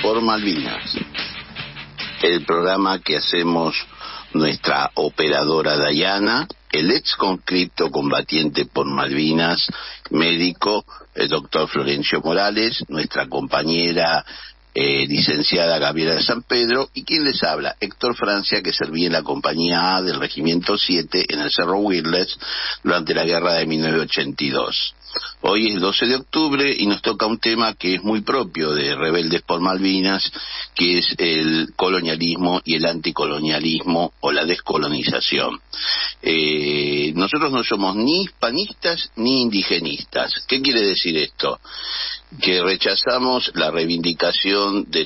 por Malvinas, el programa que hacemos nuestra operadora Dayana, el ex conscripto combatiente por Malvinas, médico, el doctor Florencio Morales, nuestra compañera licenciada Gabriela de San Pedro, y quien les habla, Héctor Francia, que servía en la compañía A del Regimiento 7 en el Cerro Wirles durante la guerra de 1982. Hoy es 12 de octubre y nos toca un tema que es muy propio de Rebeldes por Malvinas, que es el colonialismo y el anticolonialismo o la descolonización. Nosotros no somos ni hispanistas ni indigenistas. ¿Qué quiere decir esto? Que rechazamos la reivindicación de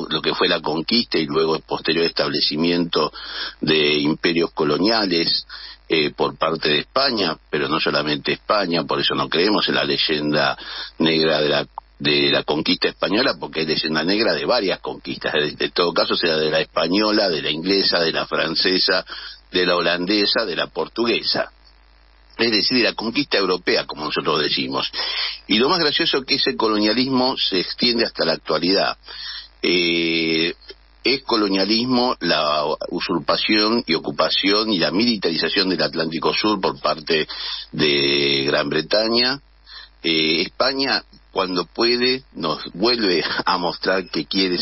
lo que fue la conquista y luego el posterior establecimiento de imperios coloniales por parte de España, pero no solamente España, por eso no creemos en la leyenda negra de la conquista española, porque es leyenda negra de varias conquistas, en todo caso sea de la española, de la inglesa, de la francesa, de la holandesa, de la portuguesa. Es decir, de la conquista europea, como nosotros decimos. Y lo más gracioso es que ese colonialismo se extiende hasta la actualidad. Es colonialismo la usurpación y ocupación y la militarización del Atlántico Sur por parte de Gran Bretaña. España, cuando puede, nos vuelve a mostrar que quiere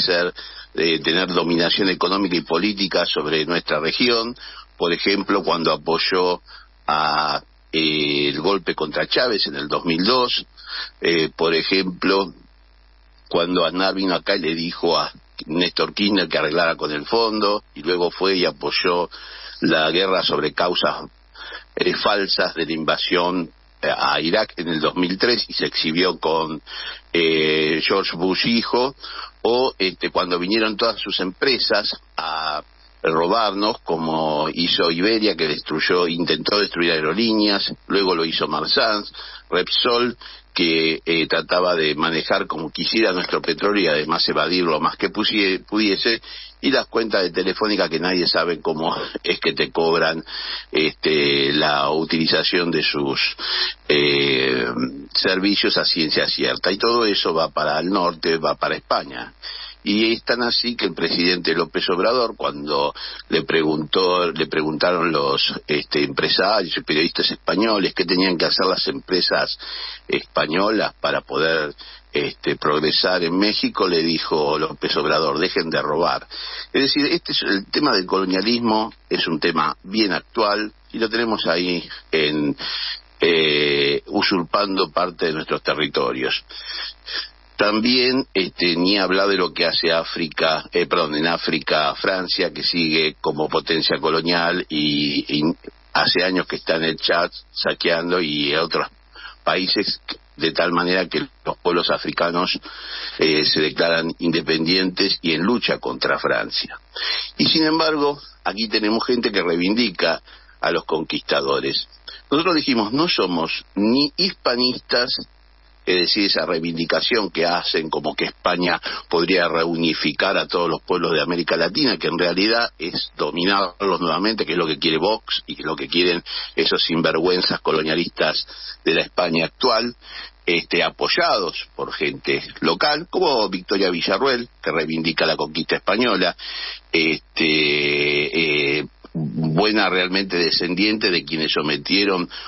tener dominación económica y política sobre nuestra región. Por ejemplo, cuando apoyó el golpe contra Chávez en el 2002, por ejemplo, cuando Aznar vino acá y le dijo a Néstor Kirchner que arreglara con el fondo, y luego fue y apoyó la guerra sobre causas falsas de la invasión a Irak en el 2003 y se exhibió con George Bush hijo, o cuando vinieron todas sus empresas a robarnos, como hizo Iberia, que intentó destruir aerolíneas, luego lo hizo Marsans, Repsol, que trataba de manejar como quisiera nuestro petróleo y además evadir lo más que pudiese, y las cuentas de Telefónica que nadie sabe cómo es que te cobran la utilización de sus servicios a ciencia cierta, y todo eso va para el norte, va para España. Y es tan así que el presidente López Obrador, cuando le preguntaron los empresarios y periodistas españoles qué tenían que hacer las empresas españolas para poder progresar en México, le dijo López Obrador: dejen de robar. Es decir, el tema del colonialismo es un tema bien actual y lo tenemos ahí usurpando parte de nuestros territorios. También ni hablar de lo que hace en África Francia, que sigue como potencia colonial y hace años que está en el Chad saqueando, y otros países, de tal manera que los pueblos africanos se declaran independientes y en lucha contra Francia. Y sin embargo, aquí tenemos gente que reivindica a los conquistadores. Nosotros dijimos, no somos ni hispanistas, es decir, esa reivindicación que hacen como que España podría reunificar a todos los pueblos de América Latina, que en realidad es dominarlos nuevamente, que es lo que quiere Vox y que es lo que quieren esos sinvergüenzas colonialistas de la España actual, apoyados por gente local, como Victoria Villarruel, que reivindica la conquista española, buena realmente descendiente de quienes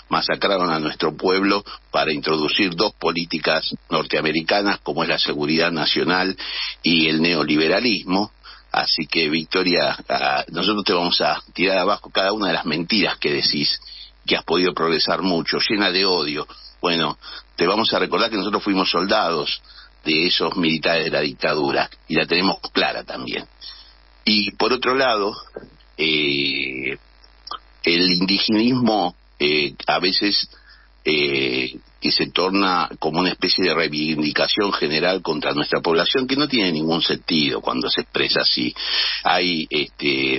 masacraron a nuestro pueblo para introducir dos políticas norteamericanas, como es la seguridad nacional y el neoliberalismo. Así que, Victoria, nosotros te vamos a tirar abajo cada una de las mentiras que decís, que has podido progresar mucho, llena de odio. Bueno, te vamos a recordar que nosotros fuimos soldados de esos militares de la dictadura, y la tenemos clara también. Y por otro lado, el indigenismo a veces que se torna como una especie de reivindicación general contra nuestra población, que no tiene ningún sentido cuando se expresa así. Hay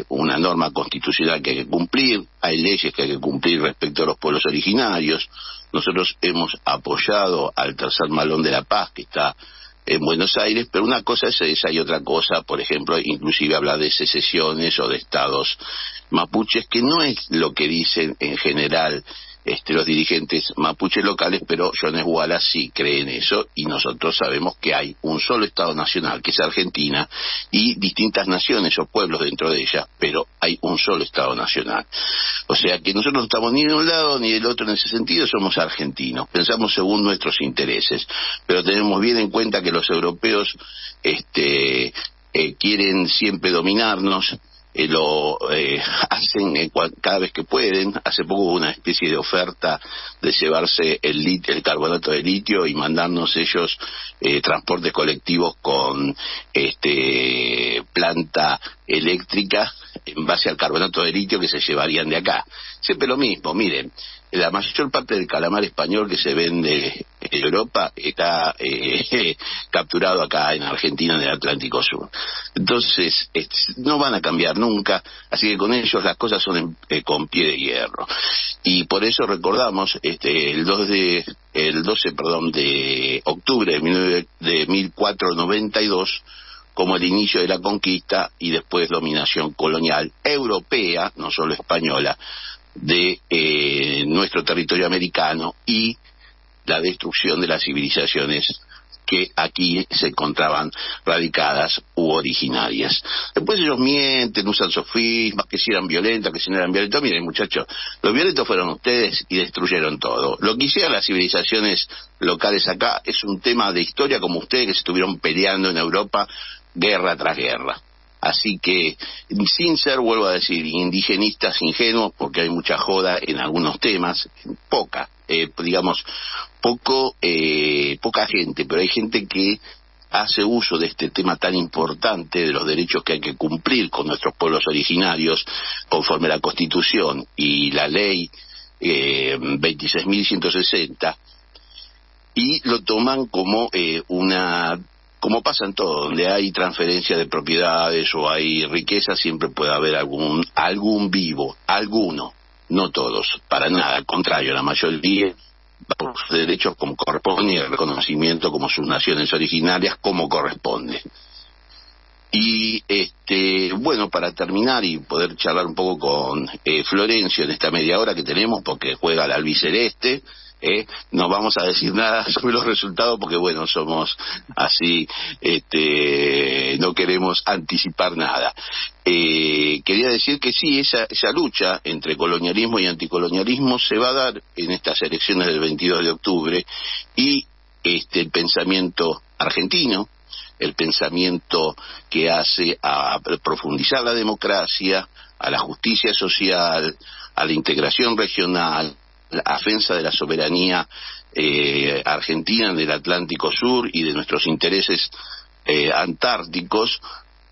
una norma constitucional que hay que cumplir, hay leyes que hay que cumplir respecto a los pueblos originarios. Nosotros hemos apoyado al Tercer Malón de la Paz, que está en Buenos Aires, pero una cosa es esa y otra cosa, por ejemplo, inclusive hablar de secesiones o de estados mapuches, que no es lo que dicen en general los dirigentes mapuches locales, pero Jones Wallace sí cree en eso, y nosotros sabemos que hay un solo Estado nacional, que es Argentina, y distintas naciones o pueblos dentro de ella, pero hay un solo Estado nacional. O sea que nosotros no estamos ni de un lado ni del otro en ese sentido, somos argentinos, pensamos según nuestros intereses, pero tenemos bien en cuenta que los europeos quieren siempre dominarnos, lo hacen cada vez que pueden. Hace poco hubo una especie de oferta de llevarse el carbonato de litio y mandarnos ellos transportes colectivos con planta eléctrica en base al carbonato de litio que se llevarían de acá. Siempre lo mismo, miren, la mayor parte del calamar español que se vende en Europa está capturado acá en Argentina, en el Atlántico Sur. Entonces, no van a cambiar nunca, así que con ellos las cosas son con pie de hierro. Y por eso recordamos el 12 de octubre de 1492 como el inicio de la conquista y después dominación colonial europea, no solo española, de nuestro territorio americano, y la destrucción de las civilizaciones que aquí se encontraban radicadas u originarias. Después ellos mienten, usan sofismas, que si eran violentas, que si no eran violentas. Miren, muchachos, los violentos fueron ustedes y destruyeron todo. Lo que hicieron las civilizaciones locales acá es un tema de historia, como ustedes que se estuvieron peleando en Europa guerra tras guerra. Así que, sin ser, vuelvo a decir, indigenistas ingenuos, porque hay mucha joda en algunos temas, poca gente, pero hay gente que hace uso de este tema tan importante de los derechos que hay que cumplir con nuestros pueblos originarios, conforme a la Constitución y la ley 26.160, y lo toman como como pasa en todo, donde hay transferencia de propiedades o hay riqueza, siempre puede haber algún vivo, alguno, no todos, para nada, al contrario, la mayoría por sus derechos como corresponde y el reconocimiento como sus naciones originarias como corresponde. Y bueno, para terminar y poder charlar un poco con Florencio en esta media hora que tenemos, porque juega al albiceleste, no vamos a decir nada sobre los resultados porque bueno, somos así, no queremos anticipar nada. Quería decir que sí, esa lucha entre colonialismo y anticolonialismo se va a dar en estas elecciones del 22 de octubre, y el pensamiento argentino, el pensamiento que hace a profundizar la democracia, a la justicia social, a la integración regional, la defensa de la soberanía argentina en el Atlántico Sur y de nuestros intereses antárticos,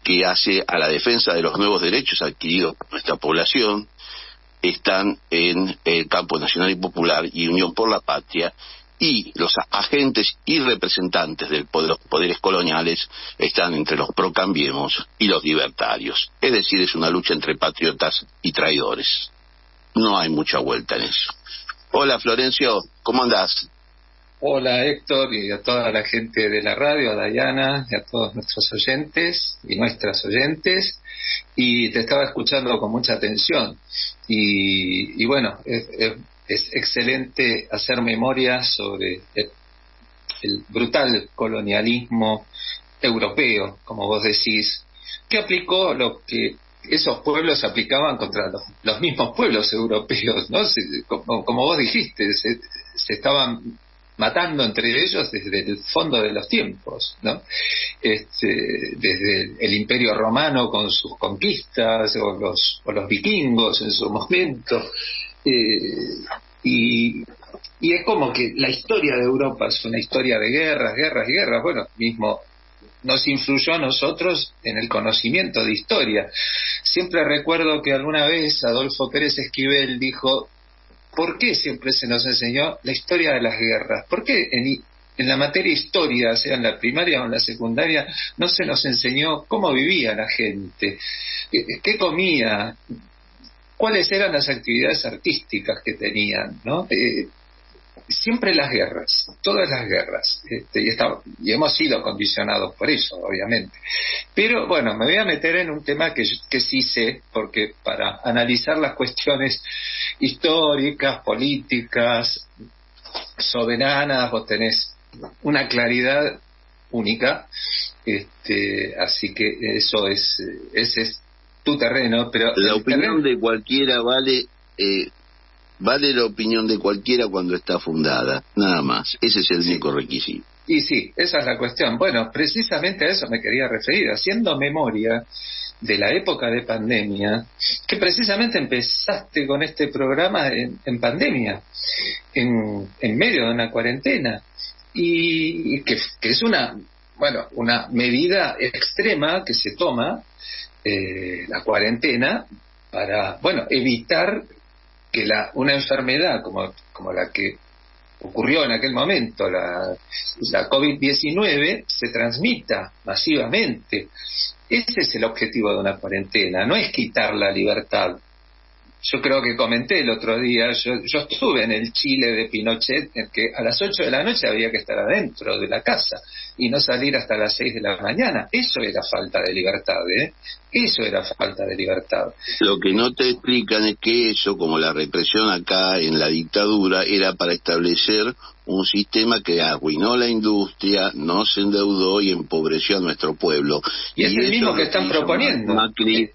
que hace a la defensa de los nuevos derechos adquiridos por nuestra población, están en el campo nacional y popular y Unión por la Patria, y los agentes y representantes de los poderes coloniales están entre los procambiemos y los libertarios. Es decir, es una lucha entre patriotas y traidores. No hay mucha vuelta en eso. Hola Florencio, ¿cómo andás? Hola Héctor, y a toda la gente de la radio, a Dayana y a todos nuestros oyentes y nuestras oyentes, y te estaba escuchando con mucha atención y bueno, es excelente hacer memoria sobre el brutal colonialismo europeo, como vos decís, que aplicó lo que esos pueblos aplicaban contra los mismos pueblos europeos, ¿no? Como vos dijiste, se estaban matando entre ellos desde el fondo de los tiempos, ¿no? Desde el Imperio Romano con sus conquistas, o los vikingos en su momento, y es como que la historia de Europa es una historia de guerras, guerras y guerras. Bueno, mismo nos influyó a nosotros en el conocimiento de historia. Siempre recuerdo que alguna vez Adolfo Pérez Esquivel dijo: ¿por qué siempre se nos enseñó la historia de las guerras? ¿Por qué en la materia historia, sea en la primaria o en la secundaria, no se nos enseñó cómo vivía la gente, qué comía, cuáles eran las actividades artísticas que tenían, ¿no? siempre las guerras, todas las guerras, y hemos sido condicionados por eso, obviamente. Pero bueno, me voy a meter en un tema que sí sé, porque para analizar las cuestiones históricas, políticas, soberanas, vos tenés una claridad única, así que ese es tu terreno, pero la opinión de cualquiera vale la opinión de cualquiera cuando está fundada, nada más. Ese es el único requisito. Y sí, esa es la cuestión. Bueno, precisamente a eso me quería referir, haciendo memoria de la época de pandemia, que precisamente empezaste con este programa en pandemia, en medio de una cuarentena, y que es una medida extrema que se toma, la cuarentena, para, evitar que una enfermedad como la que ocurrió en aquel momento, la COVID-19, se transmita masivamente. Ese es el objetivo de una cuarentena, no es quitar la libertad. Yo creo que comenté el otro día, yo estuve en el Chile de Pinochet, en que a las 8 de la noche había que estar adentro de la casa y no salir hasta las 6 de la mañana. Eso era falta de libertad, Eso era falta de libertad. Lo que no te explican es que eso, como la represión acá en la dictadura, era para establecer un sistema que arruinó la industria, no se endeudó y empobreció a nuestro pueblo. Y es el mismo que están proponiendo. Macri,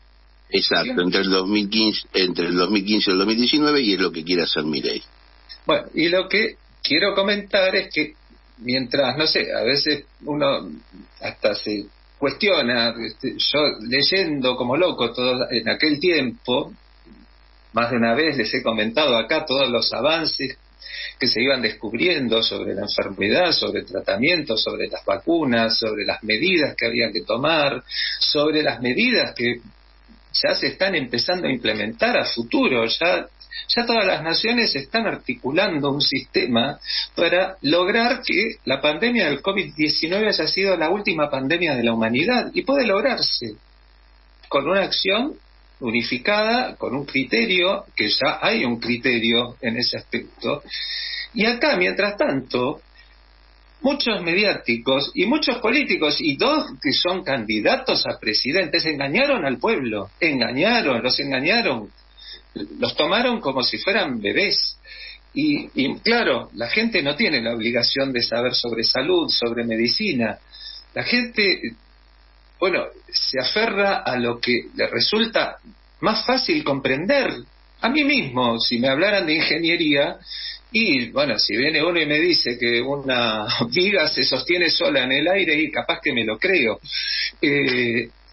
exacto, entre el 2015 y el 2019, y es lo que quiere hacer Milei. Bueno, y lo que quiero comentar es que mientras, no sé, a veces uno hasta se cuestiona, yo leyendo como loco todo en aquel tiempo, más de una vez les he comentado acá todos los avances que se iban descubriendo sobre la enfermedad, sobre el tratamiento, sobre las vacunas, sobre las medidas que había que tomar, sobre las medidas que ya se están empezando a implementar a futuro. Ya todas las naciones están articulando un sistema para lograr que la pandemia del COVID-19 haya sido la última pandemia de la humanidad, y puede lograrse con una acción unificada, con un criterio, que ya hay un criterio en ese aspecto. Y acá, mientras tanto, muchos mediáticos y muchos políticos, y dos que son candidatos a presidentes, engañaron al pueblo, los engañaron, los tomaron como si fueran bebés. Y claro, la gente no tiene la obligación de saber sobre salud, sobre medicina. La gente, se aferra a lo que le resulta más fácil comprender. A mí mismo, si me hablaran de ingeniería, y si viene uno y me dice que una viga se sostiene sola en el aire, y capaz que me lo creo.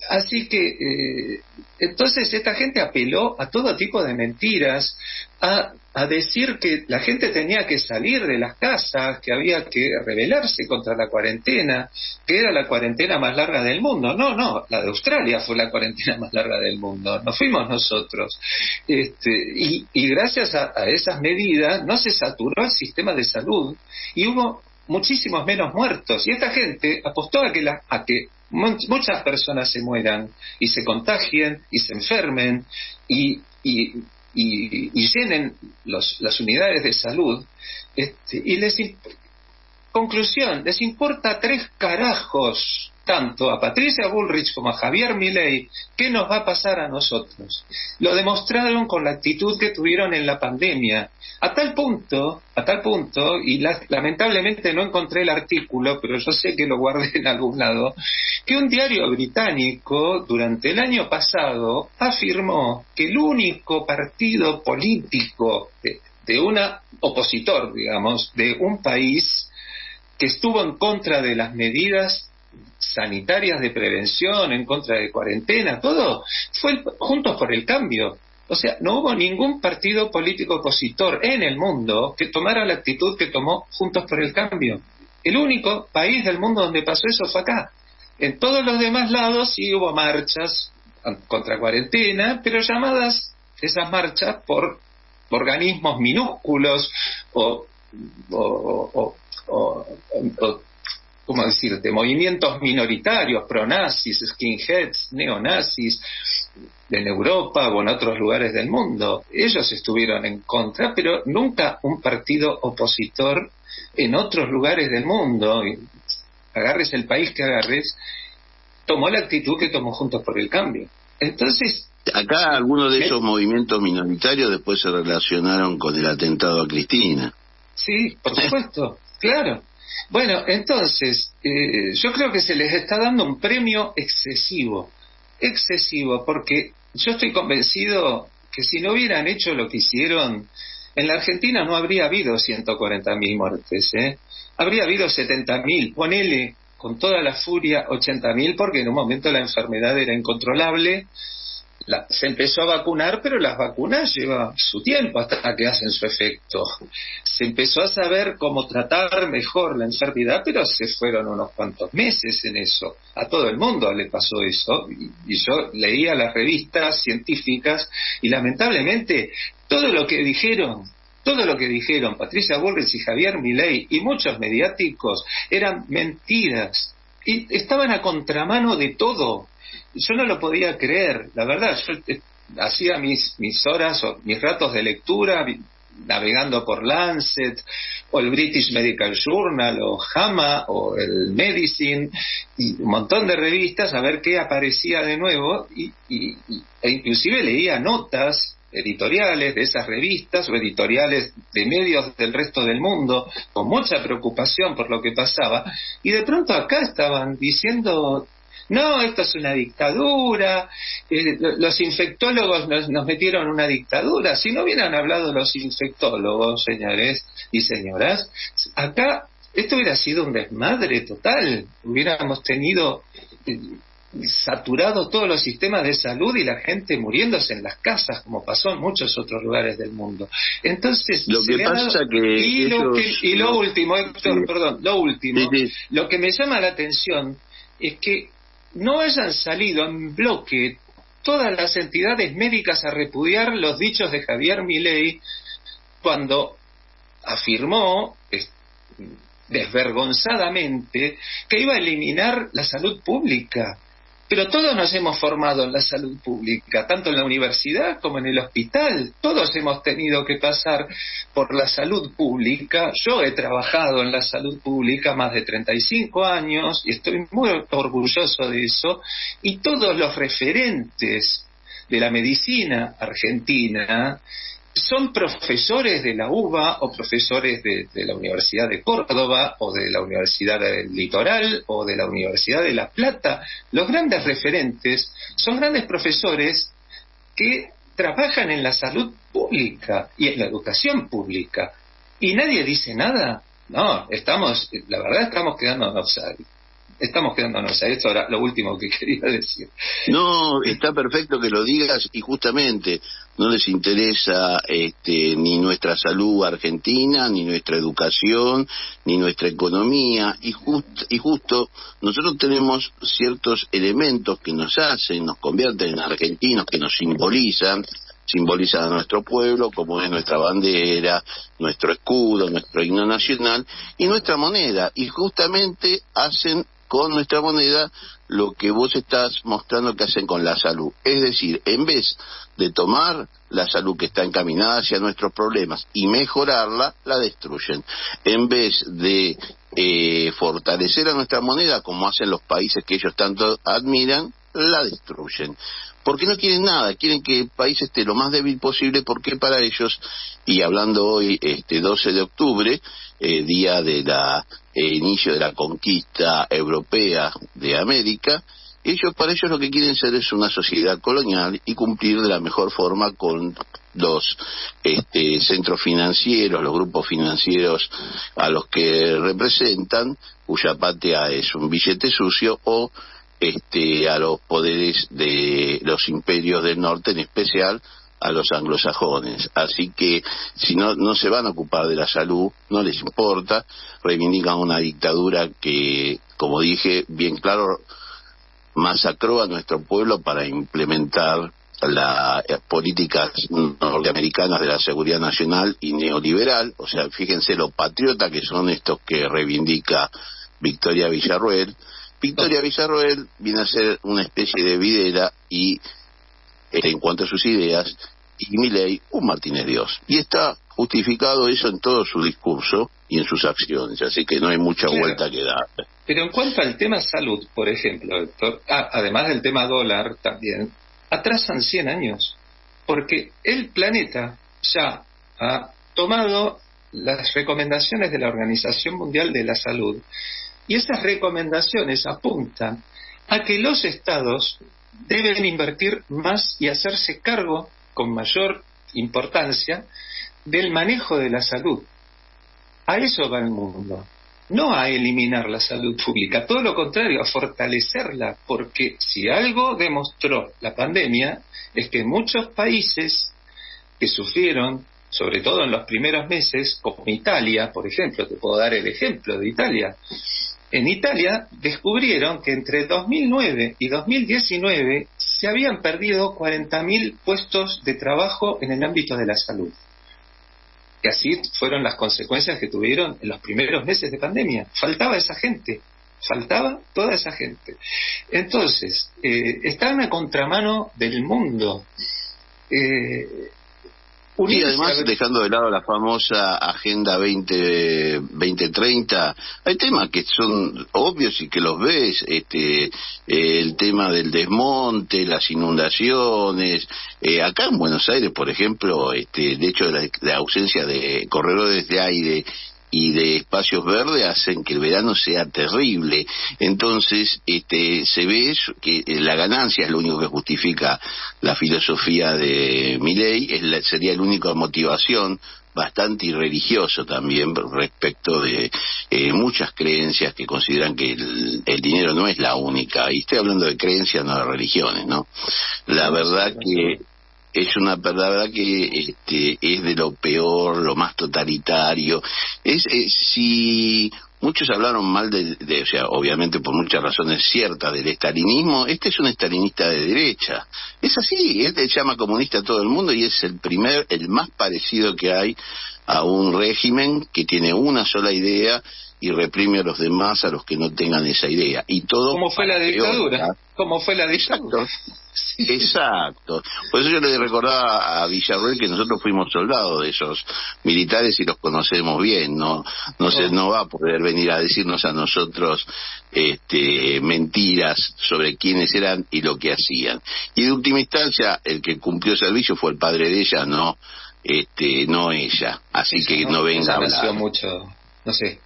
Así que entonces esta gente apeló a todo tipo de mentiras, a decir que la gente tenía que salir de las casas, que había que rebelarse contra la cuarentena, que era la cuarentena más larga del mundo. No, la de Australia fue la cuarentena más larga del mundo, no fuimos nosotros. Y gracias a esas medidas no se saturó el sistema de salud y hubo muchísimos menos muertos. Y esta gente apostó a que muchas personas se mueran y se contagien y se enfermen y llenen las unidades de salud, conclusión, les importa 3 carajos tanto a Patricia Bullrich como a Javier Milei qué nos va a pasar a nosotros. Lo demostraron con la actitud que tuvieron en la pandemia, a tal punto, y lamentablemente no encontré el artículo, pero yo sé que lo guardé en algún lado, que un diario británico durante el año pasado afirmó que el único partido político de una opositor, digamos, de un país que estuvo en contra de las medidas sanitarias de prevención, en contra de cuarentena, todo, fue Juntos por el Cambio. O sea, no hubo ningún partido político opositor en el mundo que tomara la actitud que tomó Juntos por el Cambio. El único país del mundo donde pasó eso fue acá. En todos los demás lados sí hubo marchas contra cuarentena, pero llamadas esas marchas por organismos minúsculos o ¿cómo decirte?, movimientos minoritarios, pronazis, skinheads, neonazis, en Europa o en otros lugares del mundo. Ellos estuvieron en contra, pero nunca un partido opositor en otros lugares del mundo, agarres el país que agarres, tomó la actitud que tomó Juntos por el Cambio. Entonces, acá algunos de esos movimientos minoritarios después se relacionaron con el atentado a Cristina. Sí, por supuesto, claro. Bueno, entonces, yo creo que se les está dando un premio excesivo, porque yo estoy convencido que si no hubieran hecho lo que hicieron, en la Argentina no habría habido 140.000 muertes, habría habido 70.000, ponele con toda la furia 80.000, porque en un momento la enfermedad era incontrolable. Se empezó a vacunar, pero las vacunas llevan su tiempo hasta que hacen su efecto. Se empezó a saber cómo tratar mejor la enfermedad, pero se fueron unos cuantos meses en eso. A todo el mundo le pasó eso, y yo leía las revistas científicas, y lamentablemente todo lo que dijeron Patricia Bullrich y Javier Milei y muchos mediáticos eran mentiras, y estaban a contramano de todo. Yo no lo podía creer, la verdad. Yo hacía mis horas o mis ratos de lectura navegando por Lancet o el British Medical Journal o JAMA o el Medicine y un montón de revistas a ver qué aparecía de nuevo, e inclusive leía notas editoriales de esas revistas o editoriales de medios del resto del mundo con mucha preocupación por lo que pasaba, y de pronto acá estaban diciendo: no, esto es una dictadura, los infectólogos nos metieron en una dictadura. Si no hubieran hablado los infectólogos, señores y señoras, acá esto hubiera sido un desmadre total. Hubiéramos tenido saturado todos los sistemas de salud y la gente muriéndose en las casas, como pasó en muchos otros lugares del mundo. Entonces, lo que pasa lo último, Héctor, perdón, sí. Lo que me llama la atención es que no hayan salido en bloque todas las entidades médicas a repudiar los dichos de Javier Milei cuando afirmó desvergonzadamente que iba a eliminar la salud pública. Pero todos nos hemos formado en la salud pública, tanto en la universidad como en el hospital. Todos hemos tenido que pasar por la salud pública. Yo he trabajado en la salud pública más de 35 años y estoy muy orgulloso de eso. Y todos los referentes de la medicina argentina son profesores de la UBA o profesores de la Universidad de Córdoba o de la Universidad del Litoral o de la Universidad de La Plata. Los grandes referentes son grandes profesores que trabajan en la salud pública y en la educación pública. ¿Y nadie dice nada? No, la verdad estamos quedándonos ahí. Esto era lo último que quería decir. No, está perfecto que lo digas, y justamente no les interesa ni nuestra salud argentina, ni nuestra educación, ni nuestra economía, y justo nosotros tenemos ciertos elementos que nos convierten en argentinos, que nos simbolizan a nuestro pueblo, como es nuestra bandera, nuestro escudo, nuestro himno nacional y nuestra moneda, y justamente hacen con nuestra moneda lo que vos estás mostrando que hacen con la salud. Es decir, en vez de tomar la salud que está encaminada hacia nuestros problemas y mejorarla, la destruyen. En vez de fortalecer a nuestra moneda, como hacen los países que ellos tanto admiran, la destruyen. Porque no quieren nada, quieren que el país esté lo más débil posible, porque para ellos, y hablando hoy 12 de octubre, día de inicio de la conquista europea de América, para ellos lo que quieren ser es una sociedad colonial y cumplir de la mejor forma con los centros financieros, los grupos financieros a los que representan, cuya patria es un billete sucio, o a los poderes de los imperios del norte, en especial a los anglosajones. Así que si no se van a ocupar de la salud, no les importa, reivindican una dictadura que, como dije bien claro, masacró a nuestro pueblo para implementar las políticas norteamericanas de la seguridad nacional y neoliberal. O sea, fíjense lo patriota que son estos que reivindica Victoria Villarruel. Victoria Villarruel viene a ser una especie de Videla, y en cuanto a sus ideas, y Milei un Martínez Dios. Y está justificado eso en todo su discurso y en sus acciones, así que no hay mucha vuelta que dar. Pero en cuanto al tema salud, por ejemplo, doctor, además del tema dólar también, atrasan 100 años, porque el planeta ya ha tomado las recomendaciones de la Organización Mundial de la Salud, y esas recomendaciones apuntan a que los estados deben invertir más y hacerse cargo con mayor importancia del manejo de la salud. A eso va el mundo, no a eliminar la salud pública, todo lo contrario, a fortalecerla, porque si algo demostró la pandemia es que muchos países que sufrieron, sobre todo en los primeros meses, como Italia, por ejemplo, te puedo dar el ejemplo de Italia. En Italia descubrieron que entre 2009 y 2019 se habían perdido 40.000 puestos de trabajo en el ámbito de la salud. Y así fueron las consecuencias que tuvieron en los primeros meses de pandemia. Faltaba esa gente, faltaba toda esa gente. Entonces, están a contramano del mundo. Y además, dejando de lado la famosa Agenda 2030, hay temas que son obvios y que los ves, el tema del desmonte, las inundaciones. Acá en Buenos Aires, por ejemplo, de hecho, la ausencia de corredores de aire y de espacios verdes hacen que el verano sea terrible. Entonces se ve eso, que la ganancia es lo único que justifica la filosofía de Milei, sería la única motivación, bastante irreligioso también respecto de muchas creencias que consideran que el dinero no es la única, y estoy hablando de creencias, no de religiones, ¿no? La verdad que la verdad que es de lo peor, lo más totalitario. Si muchos hablaron mal o sea, obviamente por muchas razones ciertas, del estalinismo, este es un estalinista de derecha. Es así, él llama comunista a todo el mundo y es el más parecido que hay a un régimen que tiene una sola idea y reprime a los demás, a los que no tengan esa idea. Y todo ¿Cómo fue la dictadura? ¿Cómo fue la dictadura? Exacto. Por eso yo le recordaba a Villarroel que nosotros fuimos soldados de esos militares y los conocemos bien. No va a poder venir a decirnos a nosotros mentiras sobre quiénes eran y lo que hacían. Y de última instancia, el que cumplió servicio fue el padre de ella, no ella. Así que no venga a hablar. Nació mucho, no sé,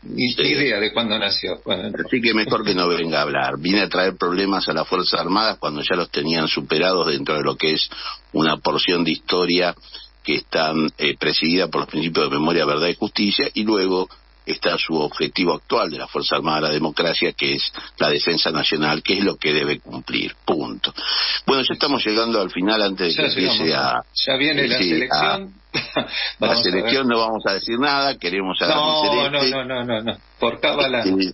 ni idea de cuándo nació. Bueno, así que mejor que no venga a hablar. Viene a traer problemas a las Fuerzas Armadas cuando ya los tenían superados dentro de lo que es una porción de historia que está presidida por los principios de memoria, verdad y justicia, y luego está su objetivo actual de la Fuerza Armada de la Democracia, que es la defensa nacional, que es lo que debe cumplir. Punto. Bueno, ya estamos llegando al final antes de que empiece ya viene la selección. La selección no vamos a decir nada, queremos a No, por cábala. Y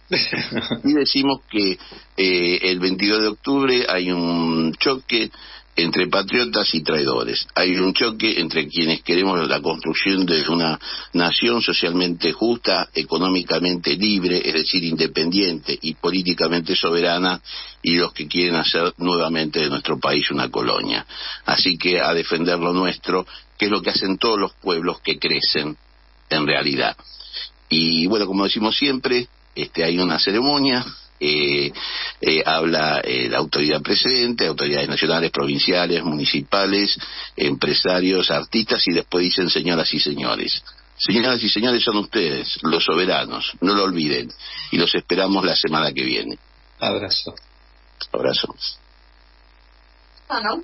decimos que el 22 de octubre hay un choque entre patriotas y traidores. Hay un choque entre quienes queremos la construcción de una nación socialmente justa, económicamente libre, es decir, independiente y políticamente soberana, y los que quieren hacer nuevamente de nuestro país una colonia. Así que a defender lo nuestro, que es lo que hacen todos los pueblos que crecen en realidad. Y bueno, como decimos siempre, hay una ceremonia. Habla la autoridad presente, autoridades nacionales, provinciales, municipales, empresarios, artistas, y después dicen señoras y señores. Señoras y señores, son ustedes, los soberanos, no lo olviden, y los esperamos la semana que viene. Abrazo. Abrazo. ¿No?